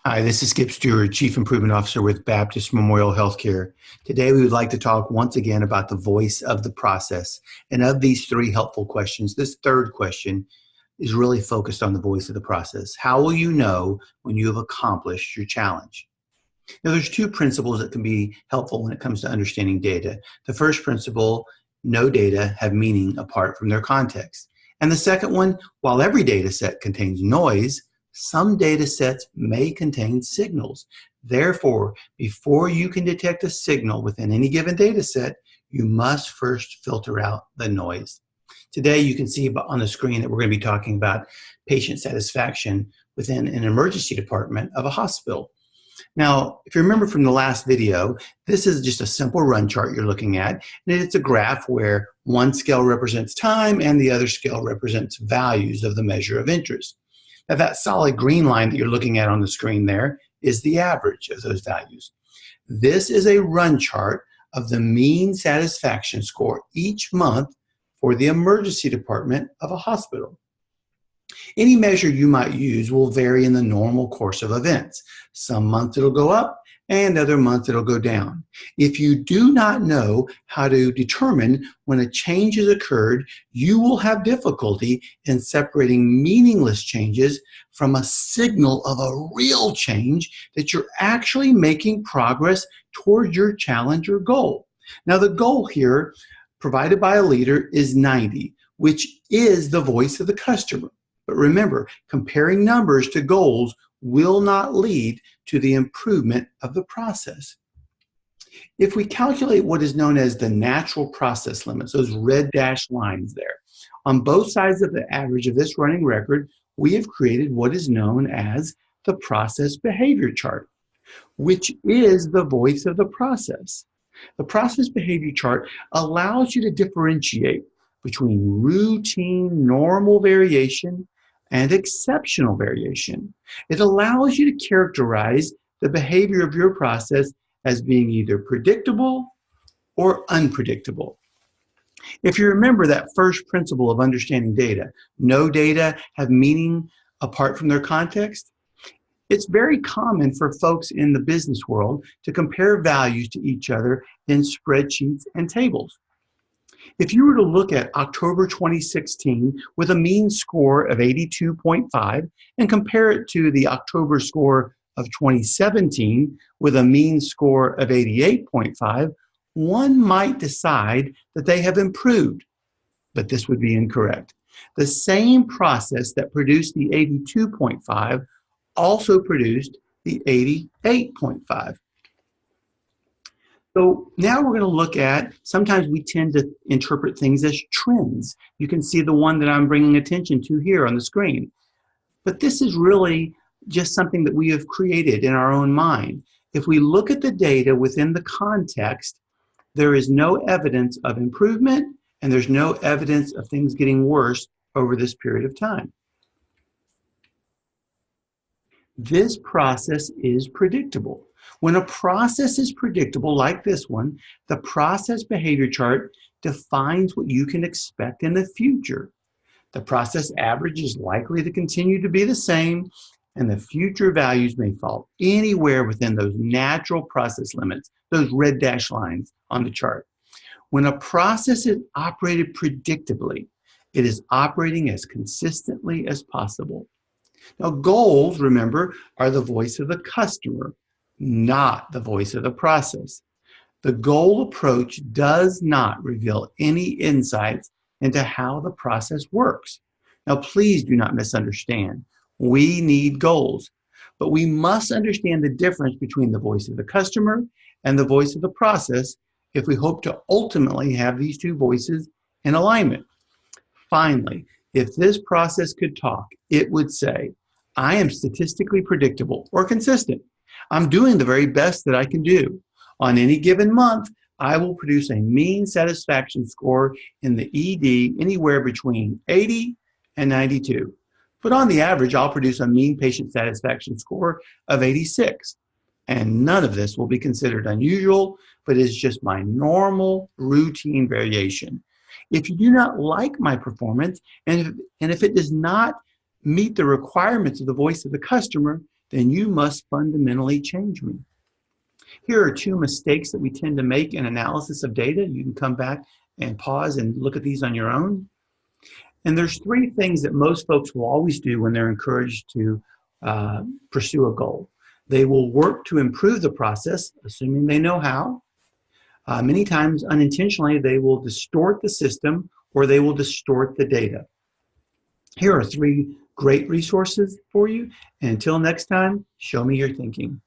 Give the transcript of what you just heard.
Hi, this is Skip Stewart, Chief Improvement Officer with Baptist Memorial Healthcare. Today, we would like to talk once again about the voice of the process. And of these three helpful questions, this third question is really focused on the voice of the process. How will you know when you have accomplished your challenge? Now, there's two principles that can be helpful when it comes to understanding data. The first principle, no data have meaning apart from their context. And the second one, while every data set contains noise, some data sets may contain signals. Therefore, before you can detect a signal within any given data set, you must first filter out the noise. Today, you can see on the screen that we're going to be talking about patient satisfaction within an emergency department of a hospital. Now, if you remember from the last video, this is just a simple run chart you're looking at, and it's a graph where one scale represents time and the other scale represents values of the measure of interest. Now, that solid green line that you're looking at on the screen there is the average of those values. This is a run chart of the mean satisfaction score each month for the emergency department of a hospital. Any measure you might use will vary in the normal course of events. Some months it'll go up, and other months it'll go down. If you do not know how to determine when a change has occurred, you will have difficulty in separating meaningless changes from a signal of a real change that you're actually making progress towards your challenge or goal. Now, the goal here provided by a leader is 90, which is the voice of the customer. But remember, comparing numbers to goals will not lead to the improvement of the process. If we calculate what is known as the natural process limits, those red dashed lines there, on both sides of the average of this running record, we have created what is known as the process behavior chart, which is the voice of the process. The process behavior chart allows you to differentiate between routine, normal variation and exceptional variation. It allows you to characterize the behavior of your process as being either predictable or unpredictable. If you remember that first principle of understanding data, no data have meaning apart from their context, it's very common for folks in the business world to compare values to each other in spreadsheets and tables. If you were to look at October 2016 with a mean score of 82.5 and compare it to the October score of 2017 with a mean score of 88.5, one might decide that they have improved, but this would be incorrect. The same process that produced the 82.5 also produced the 88.5. So now we're going to look at, sometimes we tend to interpret things as trends. You can see the one that I'm bringing attention to here on the screen. But this is really just something that we have created in our own mind. If we look at the data within the context, there is no evidence of improvement and there's no evidence of things getting worse over this period of time. This process is predictable. When a process is predictable, like this one, the process behavior chart defines what you can expect in the future. The process average is likely to continue to be the same, and the future values may fall anywhere within those natural process limits, those red dashed lines on the chart. When a process is operated predictably, it is operating as consistently as possible. Now, goals, remember, are the voice of the customer, not the voice of the process. The goal approach does not reveal any insights into how the process works. Now, please do not misunderstand. We need goals, but we must understand the difference between the voice of the customer and the voice of the process if we hope to ultimately have these two voices in alignment. Finally, if this process could talk, it would say, I am statistically predictable or consistent. I'm doing the very best that I can do. On any given month, I will produce a mean satisfaction score in the ED anywhere between 80 and 92. But on the average, I'll produce a mean patient satisfaction score of 86. And none of this will be considered unusual, but is just my normal routine variation. If you do not like my performance, and if it does not meet the requirements of the voice of the customer, then you must fundamentally change me. Here are two mistakes that we tend to make in analysis of data. You can come back and pause and look at these on your own. And there's three things that most folks will always do when they're encouraged to pursue a goal. They will work to improve the process, assuming they know how. Many times, unintentionally, they will distort the system or they will distort the data. Here are three great resources for you. And until next time, show me your thinking.